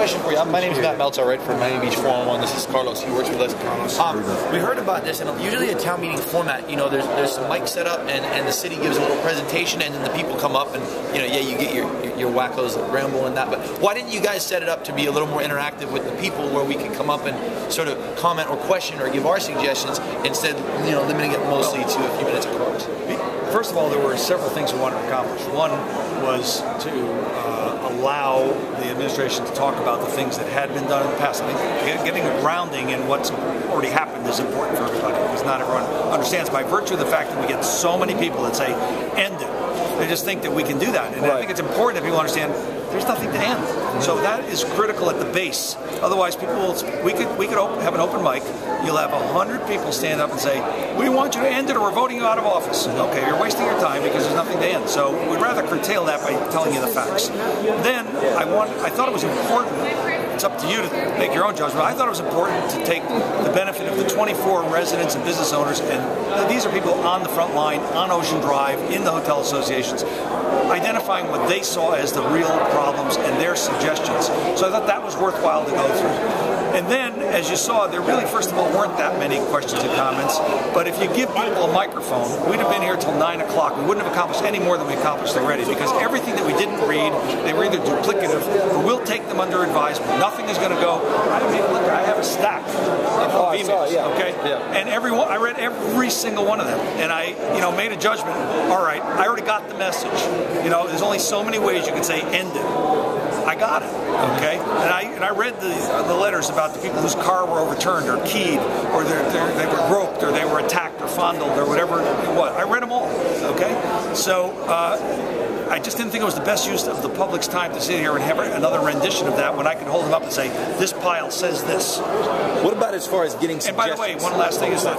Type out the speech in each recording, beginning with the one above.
question for you. My name is Matt Meltzer, right, from Miami Beach 411. This is Carlos. He works with us. We heard about this, and usually a town meeting format, you know, there's some mics set up, and the city gives a little presentation, and then the people come up, and, you know, yeah, you get your wackos ramble and that, but why didn't you guys set it up to be a little more interactive with the people where we could come up and sort of comment or question or give our suggestions instead, you know, limiting it mostly to a few minutes of course? First of all, there were several things we wanted to accomplish. One was to allow the administration to talk about the things that had been done in the past. I mean, getting a grounding in what's already happened is important for everybody, because not everyone understands. By virtue of the fact that we get so many people that say, end it, they just think that we can do that. And right. I think it's important that people understand there's nothing to end. So that is critical at the base. Otherwise, people will, we could have an open mic. You'll have 100 people stand up and say, we want you to end it or we're voting you out of office. Okay, you're wasting your time because there's nothing to end. So we'd rather curtail that by telling you the facts. Then I thought it was important, it's up to you to make your own judgment, I thought it was important to take the benefit of the 24 residents and business owners, and these are people on the front line, on Ocean Drive, in the hotel associations, identifying what they saw as the real problems and their suggestions. So I thought that was worthwhile to go through. And then, as you saw, there really, first of all, weren't that many questions and comments, but if you give people a microphone, we'd have been here till 9 o'clock. We wouldn't have accomplished any more than we accomplished already, because everything that we didn't read, they were either duplicative, or we'll take them under advisement. Nothing is going to go, I mean, look, I have a stack of emails, okay? Yeah. And I read every single one of them, and I, made a judgment. All right, I already got the message. There's only so many ways you can say end it. I got it, okay? And I read the letters about the people whose car were overturned or keyed, or they were groped, or they were attacked or fondled, or whatever it was. I read them all, okay? So I just didn't think it was the best use of the public's time to sit here and have another rendition of that when I could hold them up and say, this pile says this. What about as far as getting suggestions? And by the way, one last thing is that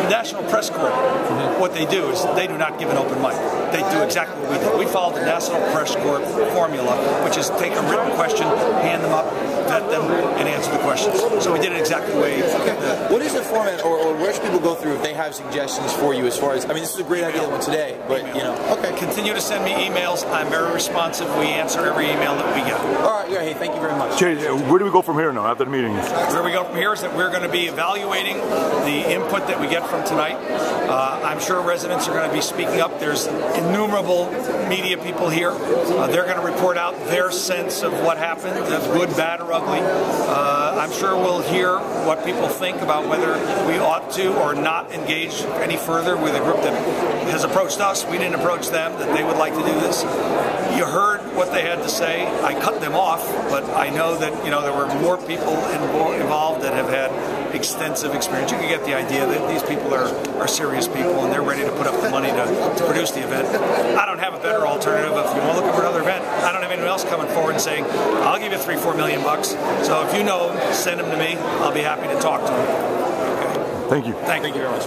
National Press Corps, what they do is they do not give an open mic. They do exactly what we did. We followed the National Press Corps formula, which is take a written question, hand them up, vet them, and answer the questions. So we did it exactly the way. Okay. What is the format, or where should people go through if they have suggestions for you as far as, I mean, this is a great idea one today, but, okay. Continue to send me emails. I'm very responsive. We answer every email that we get. All right, yeah, hey, thank you very much. Jay, where do we go from here now after the meeting? Where we go from here is that we're going to be evaluating the input that we get from tonight. I'm sure residents are going to be speaking up. There's innumerable media people here. They're going to report out their sense of what happened, good, bad, or ugly. I'm sure we'll hear what people think about whether we ought to or not engage any further with a group that has approached us. We didn't approach them, that they would like to do this. You heard what they had to say. I cut them off, but I know that there were more people involved that have had extensive experience. You can get the idea that these people are serious people and they're ready to put up the money to produce the event. I don't have a better alternative. If you want to look for another event, I don't have anyone else coming forward and saying, I'll give you $3-4 million bucks. So if you know them, send them to me. I'll be happy to talk to them. Okay. Thank you. Thank you very much.